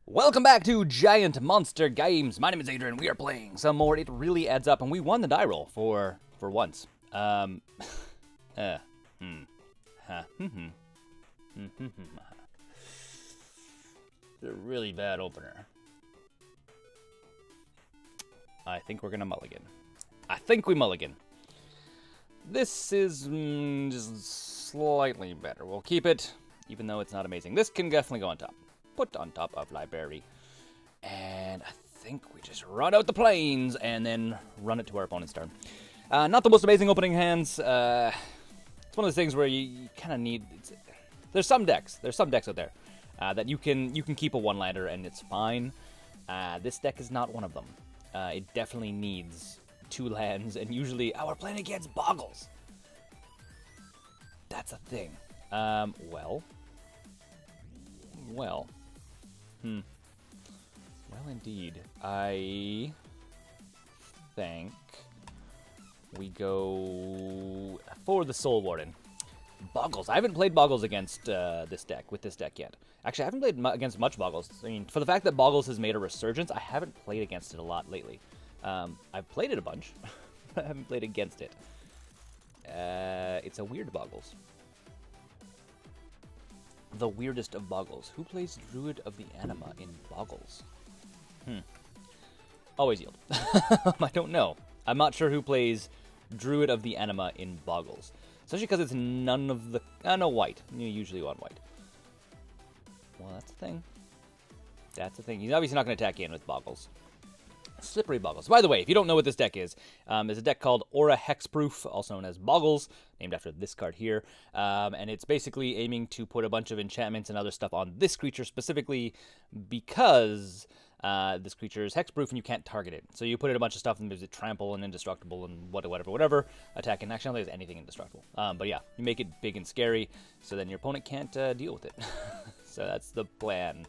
Welcome back to Giant Monster Games. My name is Adrian. We are playing some more. It really adds up, and we won the die roll for once. It's a really bad opener. I think we're gonna mulligan. I think we mulligan. This is just slightly better. We'll keep it, even though it's not amazing. This can definitely go on top. Put on top of library. And I think we just run out the plains and then run it to our opponent's turn. Not the most amazing opening hands. It's one of those things where you kind of need... There's some decks out there that you can keep a one-lander and it's fine. This deck is not one of them. It definitely needs 2 lands, and usually... Oh, we're playing against Bogles! That's a thing. Well, indeed. I think we go for the Soul Warden. Bogles. I haven't played Bogles against this deck yet. Actually, I haven't played against much Bogles. I mean, for the fact that Bogles has made a resurgence, I haven't played against it a lot lately. I've played it a bunch, but I haven't played against it. It's a weird Bogles. The weirdest of Bogles. Who plays Druid of the Anima in Bogles? Always yield. I don't know. I'm not sure who plays Druid of the Anima in Bogles. Especially because it's none of the... no, white. You usually want white. Well, that's the thing. That's the thing. He's obviously not going to attack in with Bogles. Slippery Bogles. By the way, if you don't know what this deck is, it's a deck called Aura Hexproof, also known as Bogles, named after this card here. And it's basically aiming to put a bunch of enchantments and other stuff on this creature specifically because this creature is hexproof and you can't target it. So you put in a bunch of stuff and there's a trample and indestructible and whatever, attack and action. I don't think there's anything indestructible. But yeah, you make it big and scary so then your opponent can't deal with it. So that's the plan.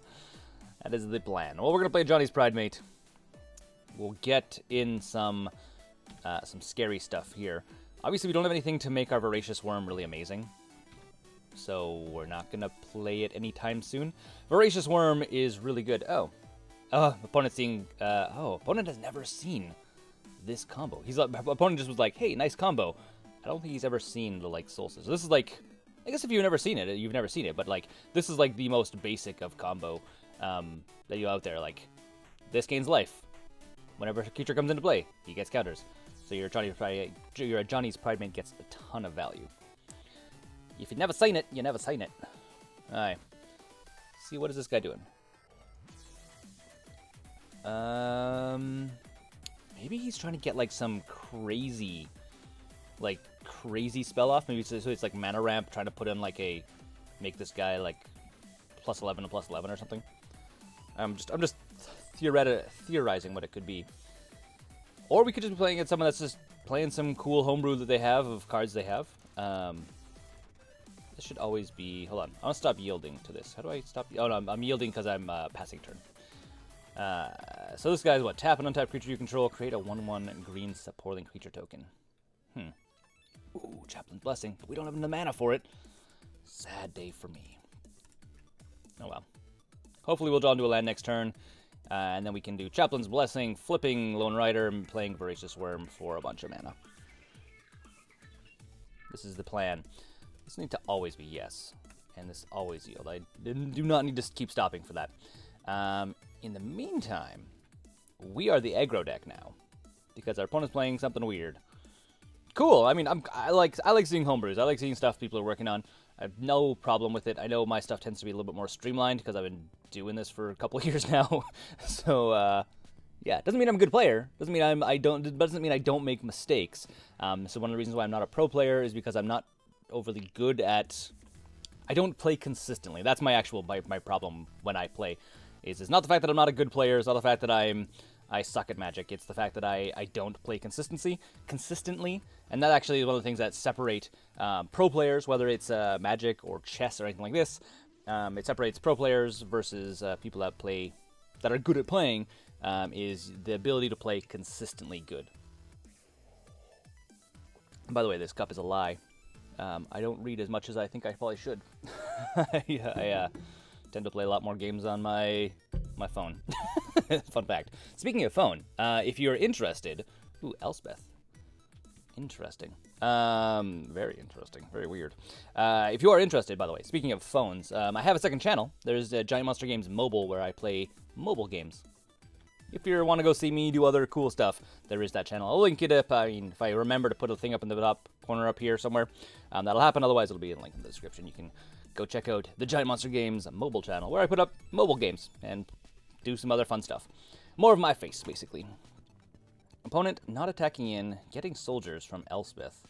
That is the plan. Well, we're going to play Ajani's Pridemate. We'll get in some scary stuff here. Obviously, we don't have anything to make our Voracious Wurm really amazing, so we're not going to play it anytime soon. Voracious Wurm is really good. Opponent's seeing... opponent has never seen this combo. Opponent just was like, hey, nice combo. I don't think he's ever seen the, Soul Sisters. So this is like... I guess if you've never seen it, you've never seen it, but, this is, the most basic of combo that you have out there. This gains life. Whenever a creature comes into play, he gets counters. So your Ajani's Pridemate gets a ton of value. If you never seen it, you never seen it. Alright. See, what is this guy doing? Maybe he's trying to get, some crazy, spell off. Maybe so it's, mana ramp, trying to put in, make this guy, +11 to +11 or something. I'm just theorizing what it could be. Or we could just be playing against someone that's just playing some cool homebrew that they have of cards they have. This should always be... Hold on. I want to stop yielding to this. How do I stop... Oh, no, I'm yielding because I'm passing turn. So this guy's what? Tap an untapped creature you control. Create a 1/1 green supporting creature token. Ooh, Chaplain's Blessing. But we don't have the mana for it. Sad day for me. Oh, well. Hopefully we'll draw into a land next turn. And then we can do Chaplain's Blessing, flipping Lone Rider, and playing Voracious Wurm for a bunch of mana. This is the plan. This needs to always be yes. And this always yield. I do not need to keep stopping for that. In the meantime, we are the aggro deck now. Because our opponent's playing something weird. Cool. I mean, I like seeing homebrews. I like seeing stuff people are working on. I have no problem with it. I know my stuff tends to be a little bit more streamlined because I've been doing this for a couple of years now. So, yeah, doesn't mean I'm a good player. Doesn't mean I don't make mistakes. So one of the reasons why I'm not a pro player is because I'm not overly good at... I don't play consistently. That's my problem when I play. It's not the fact that I'm not a good player. It's not the fact that I suck at Magic. It's the fact that I don't play consistently. And that actually is one of the things that separate pro players, whether it's Magic or chess or anything like this. It separates pro players versus people that are good at playing, is the ability to play consistently good. And by the way, this cup is a lie. I don't read as much as I think I probably should. I tend to play a lot more games on my my phone. Fun fact. Speaking of phone, if you're interested... Ooh, Elspeth. Interesting. Very interesting. Very weird. If you are interested, by the way, speaking of phones, I have a second channel. There's Giant Monster Games Mobile, where I play mobile games. If you want to go see me do other cool stuff, there is that channel. I'll link it up. I mean, if I remember to put a thing up in the top corner up here somewhere, that'll happen. Otherwise, it'll be in a link in the description. You can go check out the Giant Monster Games mobile channel, where I put up mobile games and do some other fun stuff. More of my face, basically. Opponent not attacking in, getting soldiers from Elspeth.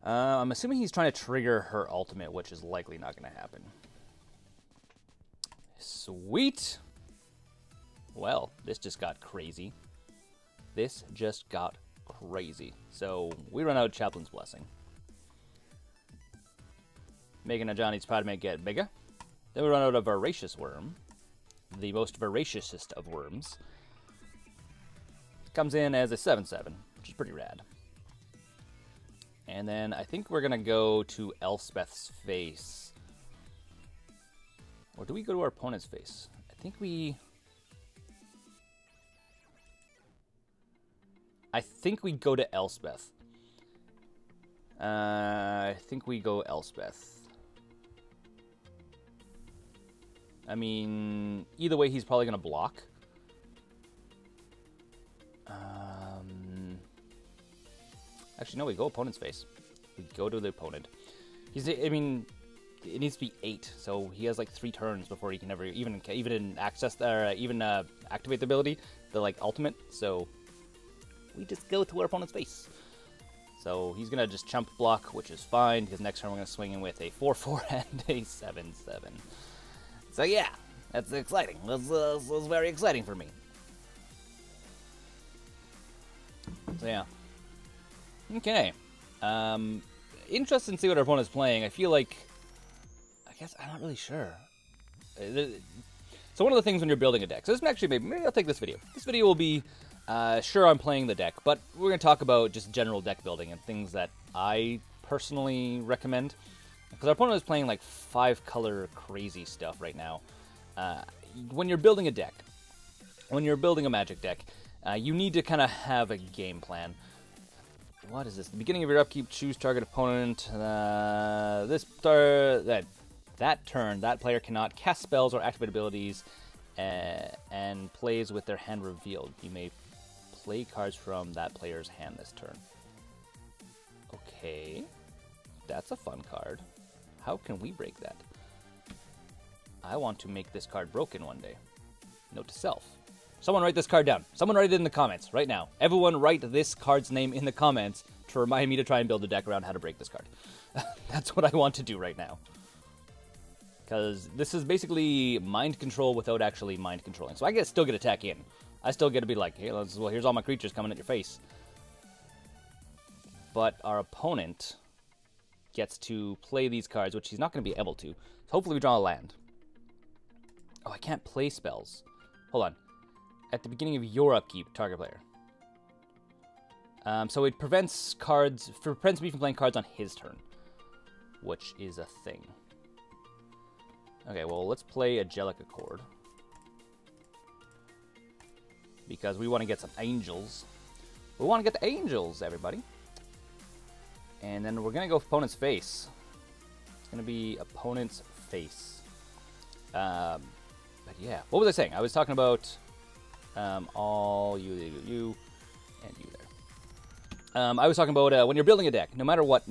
I'm assuming he's trying to trigger her ultimate, which is likely not going to happen. Sweet! Well, this just got crazy. This just got crazy. So, we run out of Chaplain's Blessing. Making Ajani's Pridemate get bigger. Then we run out of Voracious Wurm. The most voraciousest of worms. Comes in as a 7/7, which is pretty rad. And then I think we're going to go to Elspeth's face. Or do we go to our opponent's face? I think we go to Elspeth. I think we go Elspeth. I mean, either way, he's probably going to block. Actually, no, we go opponent's face. We go to the opponent. I mean, it needs to be 8, so he has like 3 turns before he can ever even access activate the ability, the like ultimate. So we just go to our opponent's face. So he's gonna just chump block, which is fine because next turn we're gonna swing in with a 4/4 and a 7/7. So yeah, that's exciting. That's very exciting for me. So yeah. Okay. Interested in see what our opponent's playing. I feel like... I guess I'm not really sure. So one of the things when you're building a deck... So this actually, maybe I'll take this video. This video will be... sure, I'm playing the deck, but we're going to talk about just general deck building and things that I personally recommend. Because our opponent is playing like 5-color crazy stuff right now. When you're building a deck, when you're building a Magic deck, you need to kind of have a game plan. What is this? The beginning of your upkeep, choose target opponent. That turn, that player cannot cast spells or activate abilities and plays with their hand revealed. You may play cards from that player's hand this turn. Okay, that's a fun card. How can we break that? I want to make this card broken one day. Note to self. Someone write this card down. Someone write it in the comments right now. Everyone write this card's name in the comments to remind me to try and build a deck around how to break this card. That's what I want to do right now. Because this is basically mind control without actually mind controlling. So I still get attack in. I still get to be like, hey, well, here's all my creatures coming at your face. But our opponent gets to play these cards, which he's not going to be able to. So hopefully we draw a land. Oh, I can't play spells. Hold on. At the beginning of your upkeep, target player. So it prevents me from playing cards on his turn, which is a thing. Okay, well, let's play Angelic Accord. Because we want to get some angels. We want to get the angels, everybody. And then we're going to go opponent's face. It's going to be opponent's face. But yeah, what was I saying? I was talking about... all you, and you there. I was talking about when you're building a deck, no matter what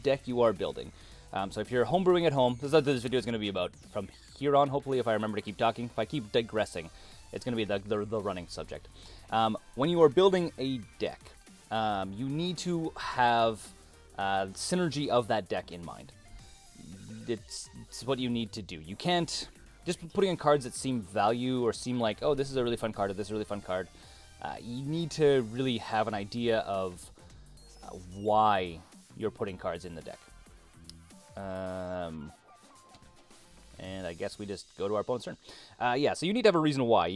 deck you are building. So if you're homebrewing at home, this is what this video is going to be about from here on, hopefully, if I remember to keep talking. If I keep digressing, it's going to be the running subject. When you are building a deck, you need to have synergy of that deck in mind. It's what you need to do. You can't... Just putting in cards that seem value or seem like, oh, this is a really fun card or this is a really fun card. You need to really have an idea of why you're putting cards in the deck. And I guess we just go to our opponent's turn. Yeah, so you need to have a reason why.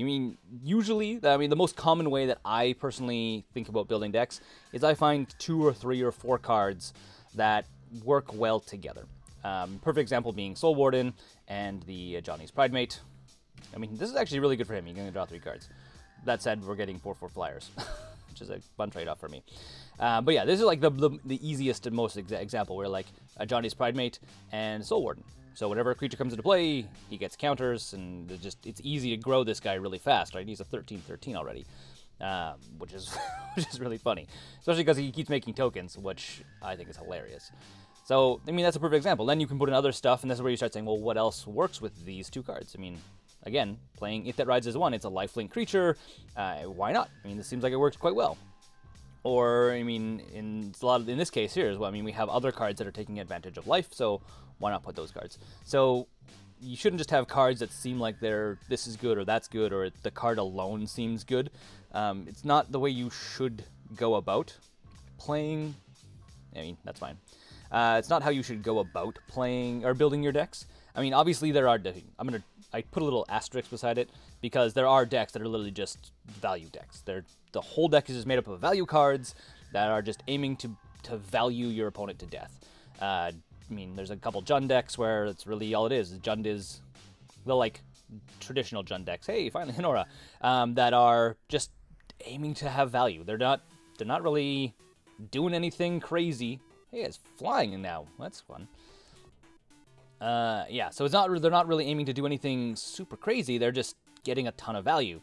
Usually, the most common way that I personally think about building decks is I find 2 or 3 or 4 cards that work well together. Perfect example being Soul Warden and the Ajani's Pridemate. I mean, this is actually really good for him. He's going to draw 3 cards. That said, we're getting 4/4 flyers, which is a fun trade-off for me. But yeah, this is like the easiest and most example where like Ajani's Pridemate and Soul Warden. So whenever a creature comes into play, he gets counters, and it's easy to grow this guy really fast, right? He's a 13/13 already, which is which is really funny, especially because he keeps making tokens, which I think is hilarious. So I mean, that's a perfect example. Then you can put in other stuff, and this is where you start saying, well, what else works with these 2 cards? I mean, again, playing If That Rides as 1, it's a lifelink creature. Why not? I mean, this seems like it works quite well. Or, I mean, in this case here as well, I mean, we have other cards that are taking advantage of life, so why not put those cards? So you shouldn't just have cards that seem like this is good or that's good, or the card alone seems good. It's not the way you should go about playing. I mean, that's fine. It's not how you should go about playing or building your decks. I mean, obviously there are. I put a little asterisk beside it because there are decks that are literally just value decks. The whole deck is just made up of value cards that are just aiming to value your opponent to death. I mean, there's a couple Jund decks where that's really all it is. Jund is the like traditional Jund decks. Hey, finally Hinora, that are just aiming to have value. They're not really doing anything crazy. Hey, it's flying now. That's fun. Yeah, so they're not really aiming to do anything super crazy. They're just getting a ton of value.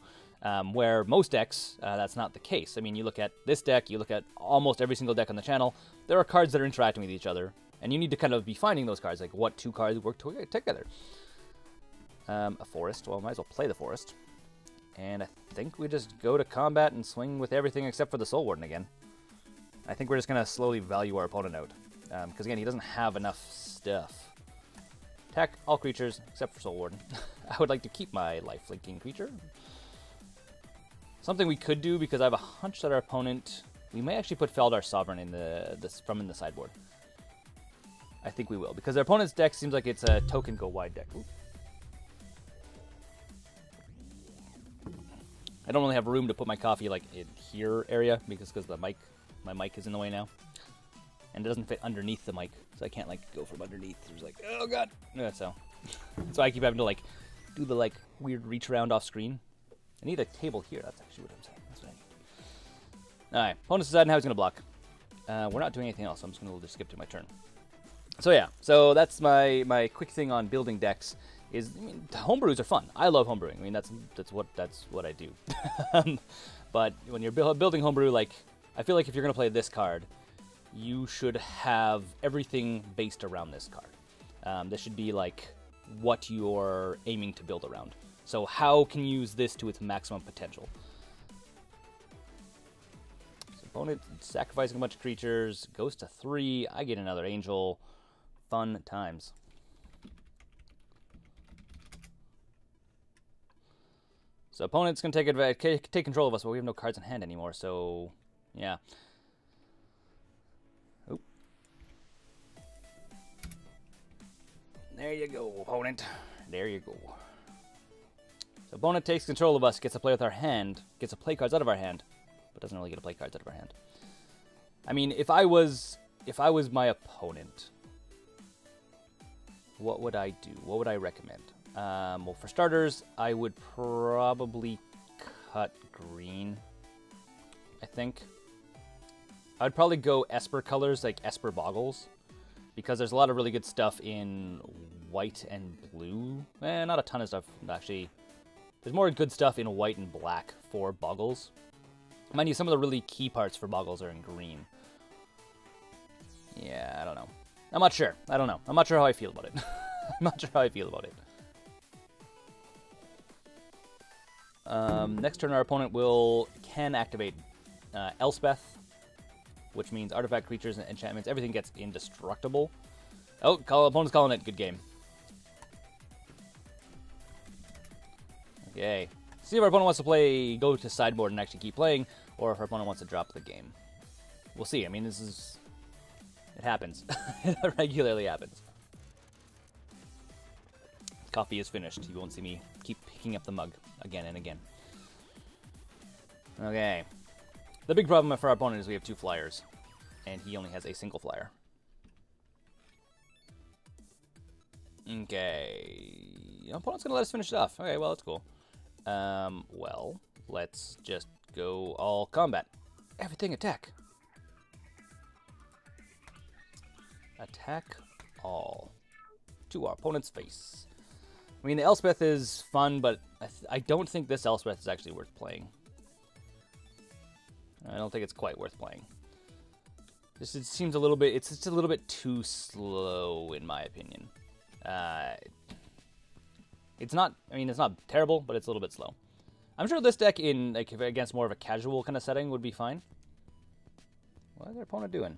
Where most decks, that's not the case. I mean, you look at this deck, you look at almost every single deck on the channel, there are cards that are interacting with each other, and you need to kind of be finding those cards, like what 2 cards work together. A forest, well, might as well play the forest. And I think we just go to combat and swing with everything except for the Soul Warden again. I think we're just going to slowly value our opponent out. Because again, he doesn't have enough stuff. Attack all creatures except for Soul Warden. I would like to keep my life-linking creature. Something we could do, because I have a hunch that our opponent... We may actually put Feldar Sovereign in the sideboard. I think we will, because their opponent's deck seems like it's a token go wide deck. Ooh. I don't really have room to put my coffee like in here area because my mic is in the way now, and it doesn't fit underneath the mic, so I can't like go from underneath. There's like, oh god, yeah, so I keep having to like do the like weird reach around off screen. I need a table here. That's actually what I'm saying. That's what I need. All right, opponent's deciding how he's gonna block. We're not doing anything else, so I'm just gonna just skip to my turn. So yeah, so that's my quick thing on building decks. I mean, homebrews are fun. I love homebrewing. I mean, that's what I do. But when you're building homebrew, like, I feel like if you're gonna play this card, you should have everything based around this card. This should be like what you're aiming to build around. So how can you use this to its maximum potential? So opponent sacrificing a bunch of creatures, goes to 3. I get another angel. Fun times. So opponent's going to take control of us, but we have no cards in hand anymore, so yeah. Oop. There you go, opponent. There you go. So opponent takes control of us, gets to play with our hand, gets to play cards out of our hand, but doesn't really get to play cards out of our hand. I mean, if I was my opponent, what would I do? What would I recommend? Well, for starters, I would probably cut green, I think. I would probably go Esper colors, like Esper Bogles, because there's a lot of really good stuff in white and blue. Not a ton of stuff, actually. There's more good stuff in white and black for Bogles. Mind you, some of the really key parts for Bogles are in green. Yeah, I don't know. I'm not sure. I don't know. I'm not sure how I feel about it. I'm not sure how I feel about it. Next turn, our opponent can activate Elspeth, which means artifact, creatures, and enchantments. Everything gets indestructible. Oh, opponent's calling it. Good game. Okay. See if our opponent wants to go to sideboard and actually keep playing, or if our opponent wants to drop the game. We'll see. I mean, it happens. It regularly happens. Coffee is finished. You won't see me keep picking up the mug again and again. Okay. The big problem for our opponent is we have 2 flyers, and he only has a single flyer. Okay. Your opponent's gonna let us finish it off. Okay, well, that's cool. Well, let's just go all combat. Everything attack. Attack all. To our opponent's face. I mean, the Elspeth is fun, but I don't think this Elspeth is actually worth playing. I don't think it's quite worth playing. It seems a little bit, it's just a little bit too slow, in my opinion. It's not, I mean, it's not terrible, but it's a little bit slow. I'm sure this deck in, like, against more of a casual kind of setting would be fine. What is their opponent doing?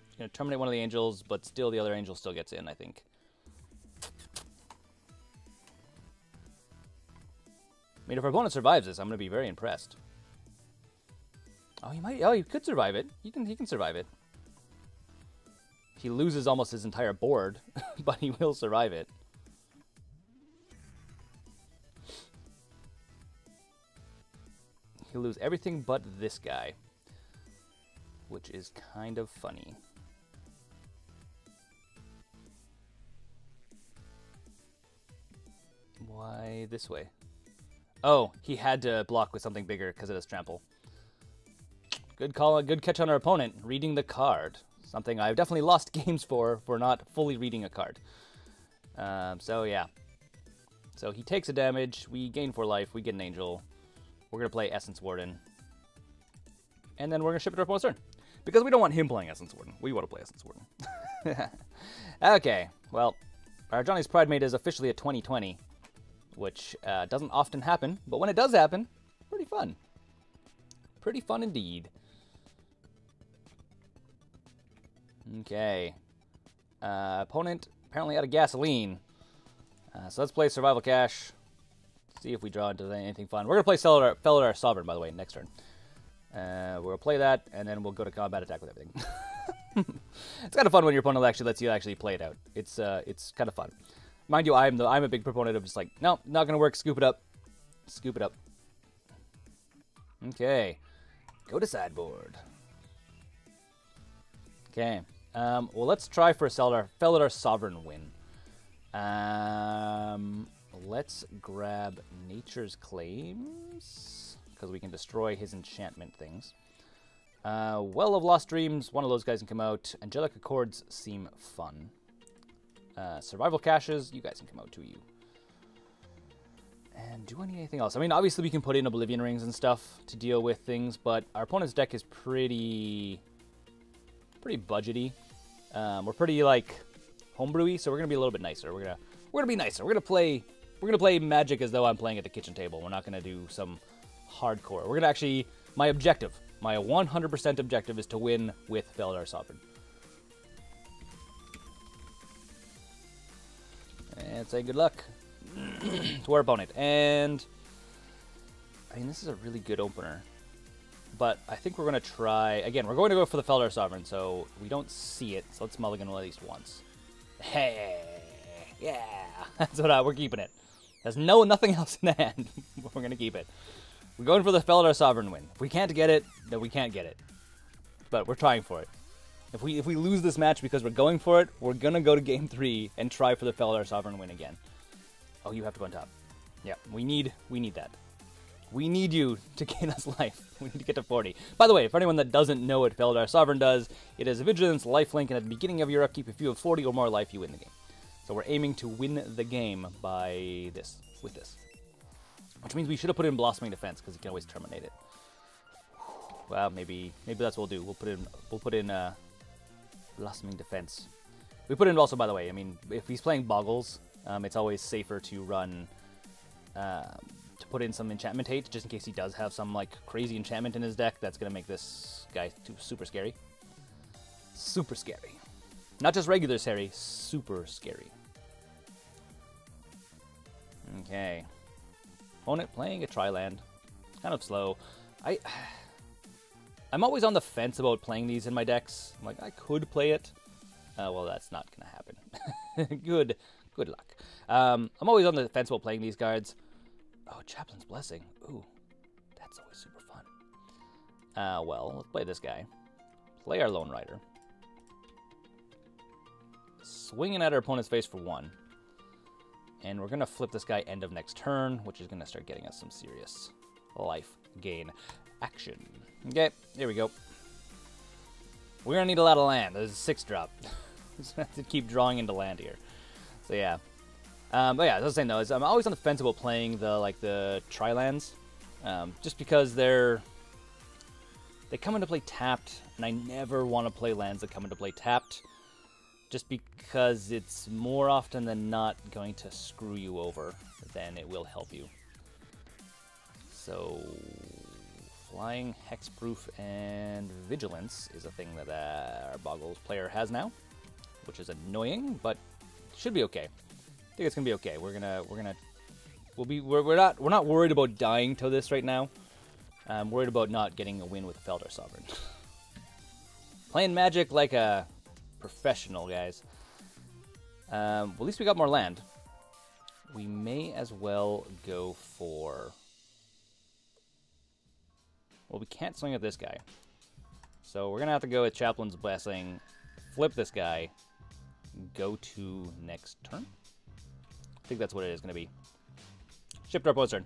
He's going to terminate one of the angels, but still the other angel still gets in, I think. I mean, if our opponent survives this, I'm going to be very impressed. Oh, he might. Oh, he could survive it. He can survive it. He loses almost his entire board, but he will survive it. He'll lose everything but this guy, which is kind of funny. Why this way? Oh, he had to block with something bigger because it has trample. Good call, good catch on our opponent, reading the card. Something I've definitely lost games for not fully reading a card. So yeah. So he takes a damage, we gain 4 life, we get an angel. We're going to play Essence Warden. And then we're going to ship it to our opponent's turn. Because we don't want him playing Essence Warden. We want to play Essence Warden. Okay, well, our Ajani's Pridemate is officially a 2020. Which doesn't often happen, but when it does happen, pretty fun. Pretty fun indeed. Okay. Opponent apparently out of gasoline. So let's play Survival Cash. See if we draw into anything fun. We're going to play Felidar Sovereign, by the way, next turn. We'll play that, and then we'll go to combat attack with everything. It's kind of fun when your opponent actually lets you actually play it out. It's kind of fun. Mind you, I'm a big proponent of just like, no, not going to work, scoop it up. Scoop it up. Okay. Go to sideboard. Okay. Well, let's try for a Felidar Sovereign win. Let's grab Nature's Claims, because we can destroy his enchantment things. Well of Lost Dreams, one of those guys can come out. Angelic Accords seem fun. Survival Caches, you guys can come out too, you. And do I need anything else? I mean, obviously we can put in Oblivion Rings and stuff to deal with things, but our opponent's deck is pretty budgety. We're pretty, like, homebrewy, so we're gonna be a little bit nicer. We're gonna be nicer. We're gonna play Magic as though I'm playing at the kitchen table. We're not gonna do some hardcore. We're gonna actually, my 100% objective is to win with Felidar Sovereign. And say good luck to our opponent. And I mean, this is a really good opener, but I think we're going to try again. We're going to go for the Felidar Sovereign, so we don't see it. So let's mulligan at least once. Hey, yeah, that's what we're keeping it. There's nothing else in the hand. We're going to keep it. We're going for the Felidar Sovereign win. If we can't get it, then we can't get it. But we're trying for it. If we lose this match because we're going for it, we're going to go to Game 3 and try for the Felidar Sovereign win again. Oh, you have to go on top. Yeah, we need that. We need you to gain us life. We need to get to 40. By the way, for anyone that doesn't know what Felidar Sovereign does, it is a Vigilance lifelink, and at the beginning of your upkeep, if you have 40 or more life, you win the game. So we're aiming to win the game by this, with this. Which means we should have put in Blossoming Defense, because you can always terminate it. Well, maybe that's what we'll do. We'll put in Blossoming Defense. We put in also, by the way, I mean, if he's playing Bogles, it's always safer to run, to put in some enchantment hate, just in case he does have some, like, crazy enchantment in his deck that's going to make this guy super scary. Super scary. Not just regular scary, super scary. Okay. Opponent playing a Tri-land. Kind of slow. I'm always on the fence about playing these in my decks. I'm like, I could play it. Well, that's not going to happen. Good luck. I'm always on the fence about playing these cards. Oh, Chaplain's Blessing. Ooh, that's always super fun. Well, let's play this guy. Play our Lone Rider. Swinging at our opponent's face for 1. And we're going to flip this guy end of next turn, which is going to start getting us some serious life gain action. Okay, here we go. We're going to need a lot of land. There's a 6-drop. Just have to keep drawing into land here. So yeah. But yeah, as I was saying though, I'm always on the fence about playing the tri-lands. Just because they come into play tapped, and I never want to play lands that come into play tapped. Just because it's more often than not going to screw you over than it will help you. So, flying, hexproof, and vigilance is a thing that our Bogles player has now, which is annoying, but should be okay. I think it's gonna be okay. We're not worried about dying to this right now. I'm worried about not getting a win with Felder Sovereign. Playing Magic like a professional, guys. Well, at least we got more land. We may as well go for... Well, we can't swing at this guy. So we're going to have to go with Chaplain's Blessing, flip this guy, go to next turn. I think that's what it is going to be. Shift our opponent's turn.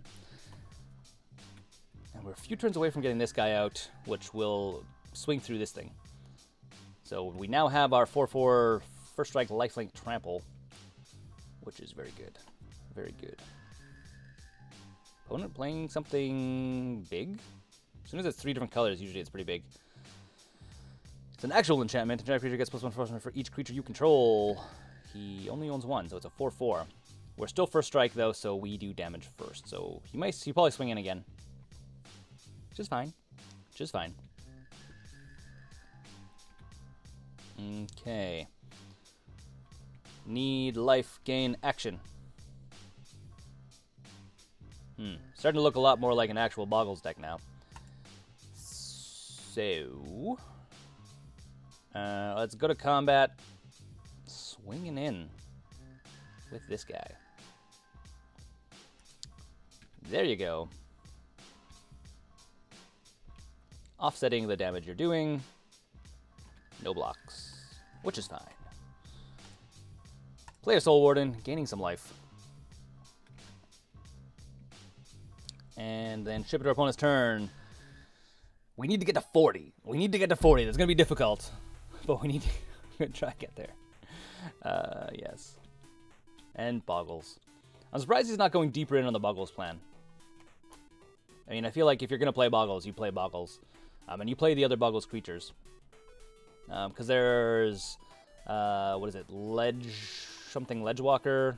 And we're a few turns away from getting this guy out, which will swing through this thing. So we now have our 4/4 first strike lifelink trample, which is very good. Very good. Opponent playing something big? As soon as it's 3 different colors, usually it's pretty big. It's an actual enchantment. Enchantment creature gets +1/+1 for each creature you control. He only owns 1, so it's a 4/4. We're still first strike though, so we do damage first. So he probably swing in again. Which is fine. Which is fine. Okay. Need life gain action. Starting to look a lot more like an actual Bogles deck now. So, let's go to combat. Swinging in with this guy. There you go. Offsetting the damage you're doing. No blocks, which is fine. Play a Soul Warden, gaining some life. And then ship it to our opponent's turn. We need to get to 40. We need to get to 40. That's going to be difficult. But we're going to try to get there. Yes. And Bogles. I'm surprised he's not going deeper in on the Bogles plan. I mean, I feel like if you're going to play Bogles, you play Bogles. And you play the other Bogles creatures. Because there's, what is it, Ledgewalker.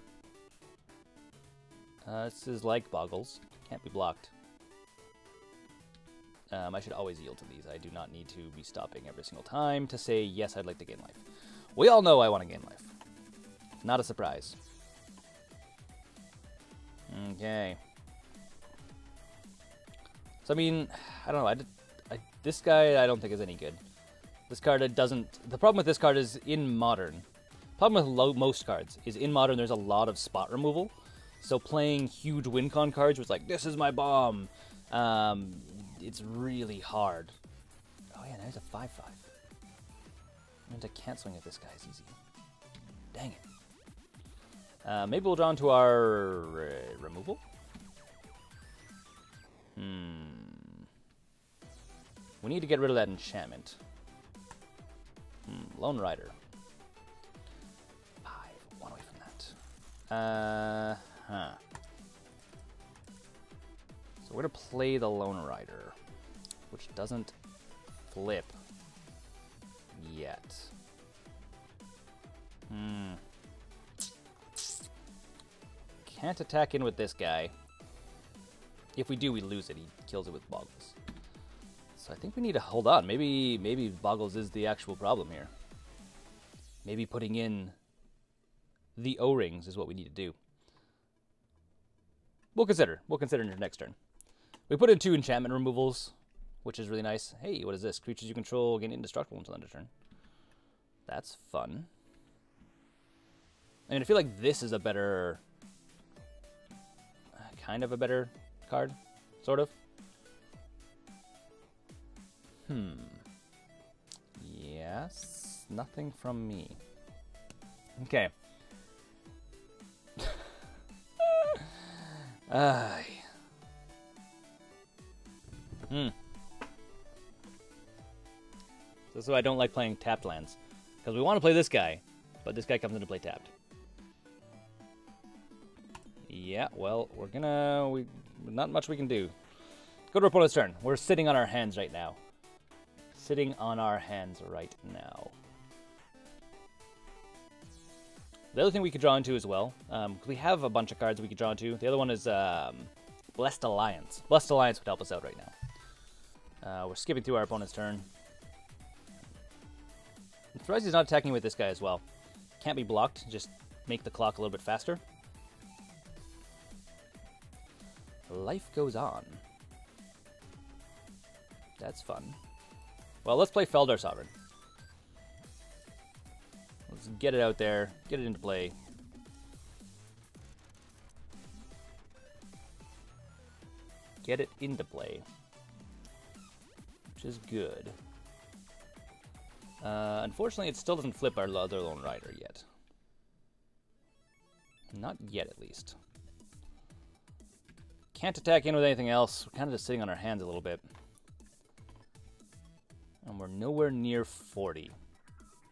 This is like Bogles. Can't be blocked. I should always yield to these. I do not need to be stopping every single time to say, yes, I'd like to gain life. We all know I want to gain life. Not a surprise. Okay. So, I mean, I don't know. This guy, I don't think is any good. This card doesn't... The problem with this card is in Modern. Problem with most cards is in Modern there's a lot of spot removal. So playing huge win con cards where it's like, this is my bomb. It's really hard. Oh yeah, there's a 5/5. And I can't swing at this guy. It's easy. Dang it. Maybe we'll draw into our removal. We need to get rid of that enchantment. Lone Rider. 5, 1 away from that. So we're going to play the Lone Rider, which doesn't flip yet. Can't attack in with this guy. If we do, we lose it. He kills it with Bogles. So I think we need to hold on. Maybe Bogles is the actual problem here. Maybe putting in the O-rings is what we need to do. We'll consider. We'll consider in your next turn. We put in 2 enchantment removals, which is really nice. Hey, what is this? Creatures you control gain indestructible until end of turn. That's fun. I mean, I feel like this is a better... kind of a better card, sort of. Yes, nothing from me. Okay. Ay. This is why I don't like playing tapped lands. Because we want to play this guy, but this guy comes into play tapped. Yeah, well, we're gonna... not much we can do. Go to our opponent's turn. We're sitting on our hands right now. Sitting on our hands right now. The other thing we could draw into as well, we have a bunch of cards we could draw into. The other one is Blessed Alliance. Blessed Alliance would help us out right now. We're skipping through our opponent's turn. I'm surprised he's not attacking with this guy as well. Can't be blocked, just make the clock a little bit faster. Life goes on. That's fun. Well, let's play Feldar Sovereign. Let's get it out there, get it into play. Get it into play. Which is good. Unfortunately, it still doesn't flip our other Lone Rider yet. Not yet, at least. Can't attack in with anything else. We're kind of just sitting on our hands a little bit. And we're nowhere near 40.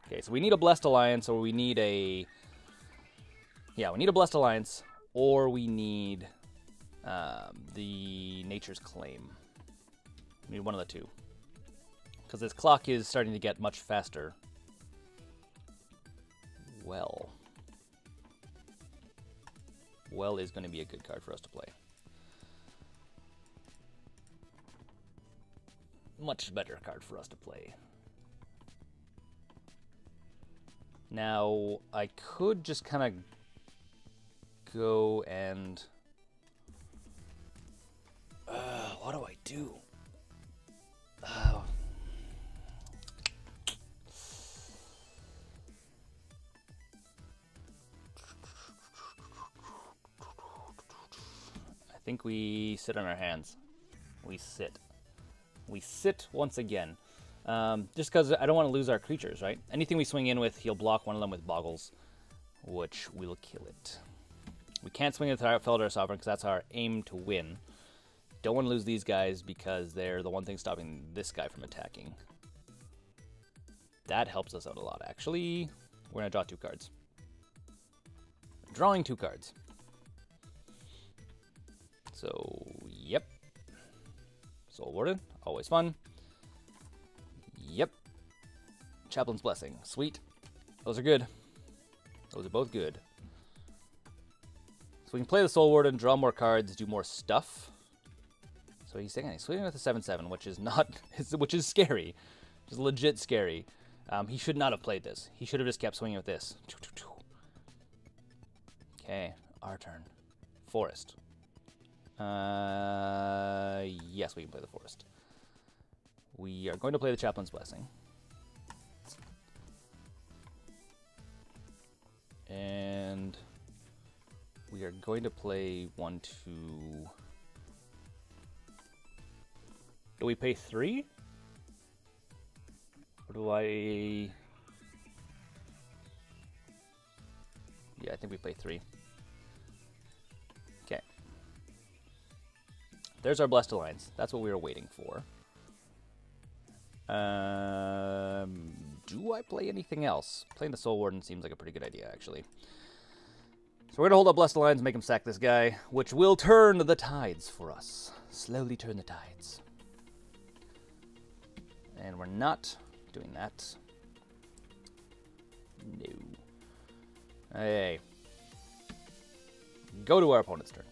Okay, so we need a Blessed Alliance, or we need a... Yeah, we need a Blessed Alliance, or we need the Nature's Claim. We need one of the two. Because this clock is starting to get much faster. Well. Well is going to be a good card for us to play. Much better card for us to play. Now, I could just kind of go and... what do I do? I think we sit on our hands. We sit. We sit once again. Just because I don't want to lose our creatures, right? Anything we swing in with, he'll block one of them with Bogles, which will kill it. We can't swing with our Feldar Sovereign because that's our aim to win. Don't want to lose these guys because they're the one thing stopping this guy from attacking. That helps us out a lot, actually. We're going to draw 2 cards. Drawing 2 cards. So, yep. Soul Warden, always fun. Yep. Chaplain's Blessing, sweet. Those are good. Those are both good. So we can play the Soul Warden, draw more cards, do more stuff. So he's swinging with a 7/7, which is not, which is scary, just legit scary. He should not have played this. He should have just kept swinging with this. Okay, our turn. Forest. Yes, we can play the Forest. We are going to play the Chaplain's Blessing. And we are going to play 1, 2... Do we pay 3? Or do I... Yeah, I think we play 3. Okay. There's our Blessed Alliance. That's what we were waiting for. Do I play anything else? Playing the Soul Warden seems like a pretty good idea, actually. So we're going to hold up Blessed Alliance, make him sack this guy, which will turn the tides for us. Slowly turn the tides. And we're not doing that. No. Hey. Go to our opponent's turn.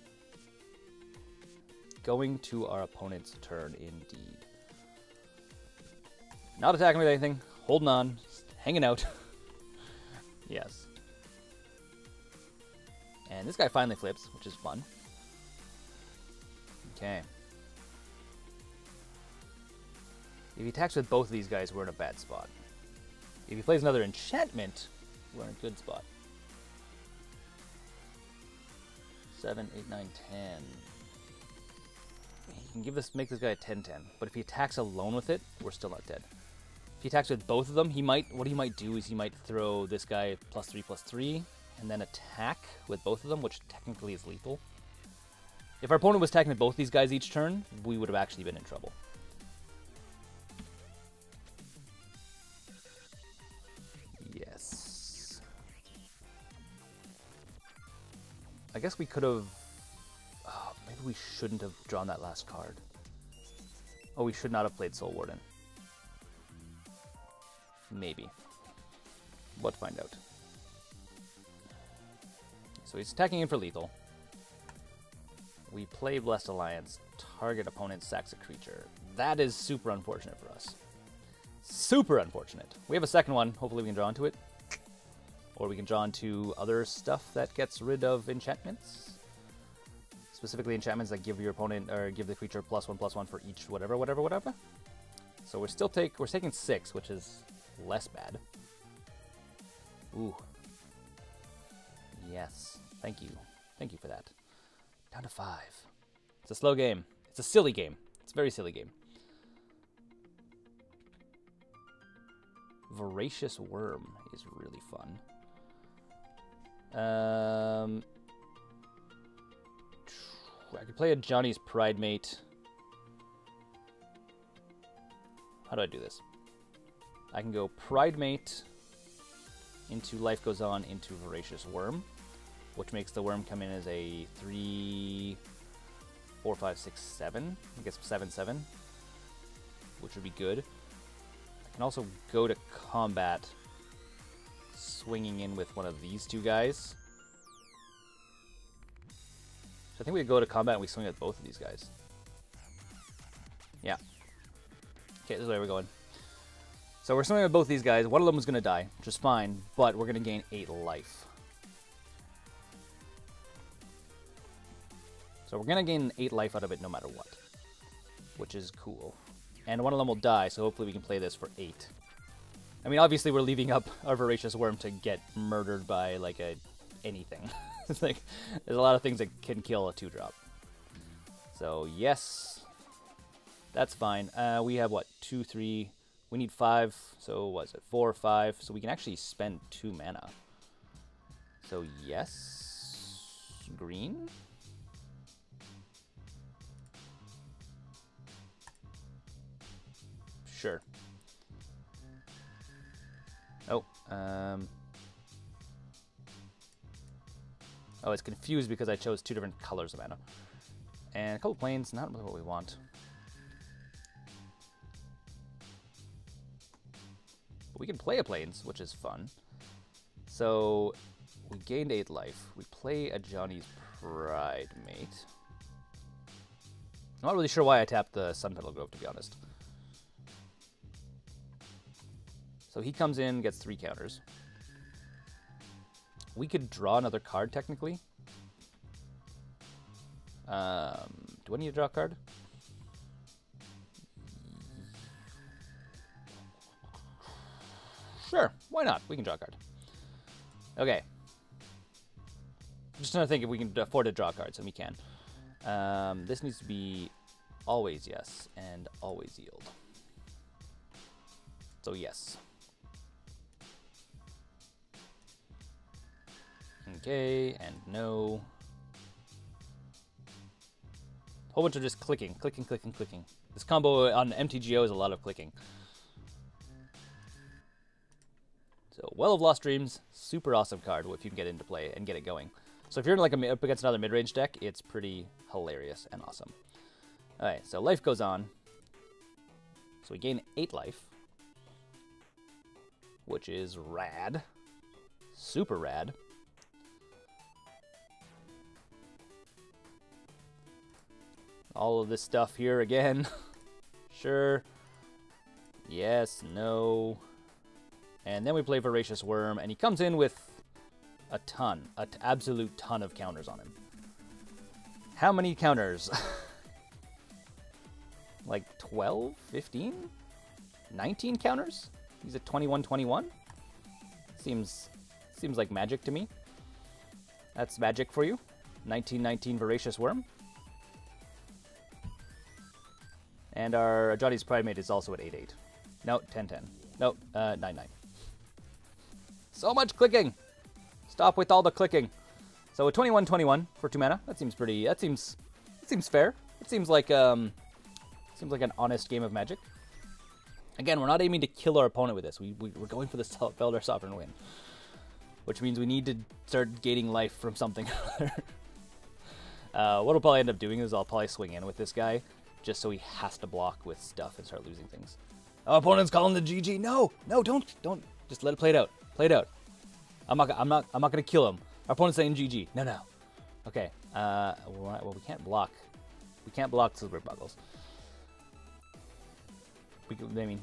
Going to our opponent's turn, indeed. Not attacking with anything. Holding on. Just hanging out. Yes. And this guy finally flips, which is fun. Okay. If he attacks with both of these guys, we're in a bad spot. If he plays another enchantment, we're in a good spot. 7, 8, 9, 10. He can give this, make this guy a 10-10. But if he attacks alone with it, we're still not dead. If he attacks with both of them, what he might do is he might throw this guy +3/+3, and then attack with both of them, which technically is lethal. If our opponent was attacking both these guys each turn, we would have actually been in trouble. Yes. I guess we could have... Oh, maybe we shouldn't have drawn that last card. Oh, we should not have played Soul Warden. Maybe. We'll find out. So he's attacking in for lethal. We play Blessed Alliance. Target opponent sacks a creature. That is super unfortunate for us. Super unfortunate. We have a second one. Hopefully we can draw into it. Or we can draw into other stuff that gets rid of enchantments. Specifically enchantments that give your opponent, or give the creature +1/+1 for each whatever. So we're taking 6, which is less bad. Ooh. Yes. Thank you. Thank you for that. Down to 5. It's a slow game. It's a silly game. It's a very silly game. Voracious Wurm is really fun. I could play Ajani's Pridemate. How do I do this? I can go Pridemate into Life Goes On into Voracious Wurm, which makes the worm come in as a 3, 4, 5, 6, 7. I guess 7/7, which would be good. I can also go to combat, swinging in with one of these two guys. So I think we go to combat and we swing at both of these guys. Yeah. Okay, this is where we're going. So we're swinging at both these guys. One of them is going to die, which is fine, but we're going to gain 8 life. So we're going to gain 8 life out of it no matter what, which is cool. And one of them will die, so hopefully we can play this for 8. I mean, obviously we're leaving up our Voracious Wurm to get murdered by, like, anything. It's like, there's a lot of things that can kill a 2-drop. So, yes. That's fine. We have, what, 2, 3... We need 5, so what is it? 4 or 5, so we can actually spend 2 mana. So, yes. Green? Sure. Oh, oh, it's confused because I chose 2 different colors of mana. And a couple planes, not really what we want. But we can play a planes, which is fun. So, we gained 8 life. We play Ajani's Pridemate. I'm not really sure why I tapped the Sunpetal Grove, to be honest. So he comes in, gets 3 counters. We could draw another card, technically. Do I need to draw a card? Sure, why not? We can draw a card. Okay. Just trying to think if we can afford to draw cards, and we can. This needs to be always yes, and always yield. So yes. Okay, and no. Whole bunch of just clicking. This combo on MTGO is a lot of clicking. So, Well of Lost Dreams, super awesome card if you can get into play and get it going. So if you're like up against another mid-range deck, it's pretty hilarious and awesome. Alright, so life goes on. So we gain 8 life, which is rad. Super rad. All of this stuff here again. Sure. Yes, no. And then we play Voracious Wurm, and he comes in with a ton, an absolute ton of counters on him. How many counters? Like 12, 15, 19 counters? He's at 21-21? Seems like magic to me. That's magic for you. 19-19 Voracious Wurm. And our Ajani's Pridemate is also at 8-8. No, 10-10. No, 9-9. So much clicking! Stop with all the clicking. So a 21-21 for 2 mana. That seems It seems fair. It seems like an honest game of Magic. Again, we're not aiming to kill our opponent with this. We're going for the Felder Sovereign win, which means we need to start gaining life from something or other. What I'll probably end up doing is I'll probably swing in with this guy, just so he has to block with stuff and start losing things. Oh, opponent's calling the GG. No, don't. Just let it play it out. Play it out. I'm not gonna kill him. Our opponent's saying GG. No. Okay. Well, we can't block. We can't block Silver Bogles.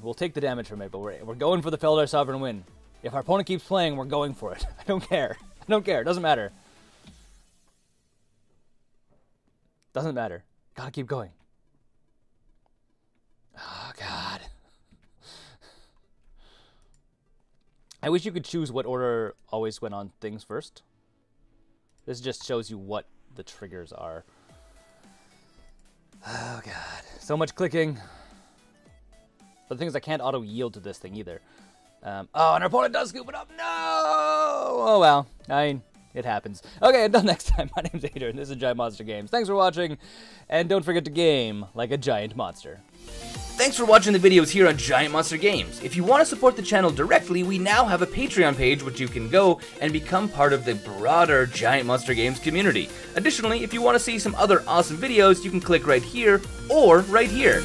We'll take the damage from it, but we're going for the Felder Sovereign win. If our opponent keeps playing, we're going for it. I don't care. It doesn't matter. Doesn't matter. Gotta keep going. Oh, God. I wish you could choose what order always went on things first. This just shows you what the triggers are. Oh, God. So much clicking. But the thing is, I can't auto-yield to this thing either. Oh, and our opponent does scoop it up. No! Oh, well. It happens. Okay, until next time, my name's Adrian. This is Giant Monster Games. Thanks for watching, and don't forget to game like a giant monster. Thanks for watching the videos here on Giant Monster Games. If you want to support the channel directly, we now have a Patreon page which you can go and become part of the broader Giant Monster Games community. Additionally, if you want to see some other awesome videos, you can click right here or right here.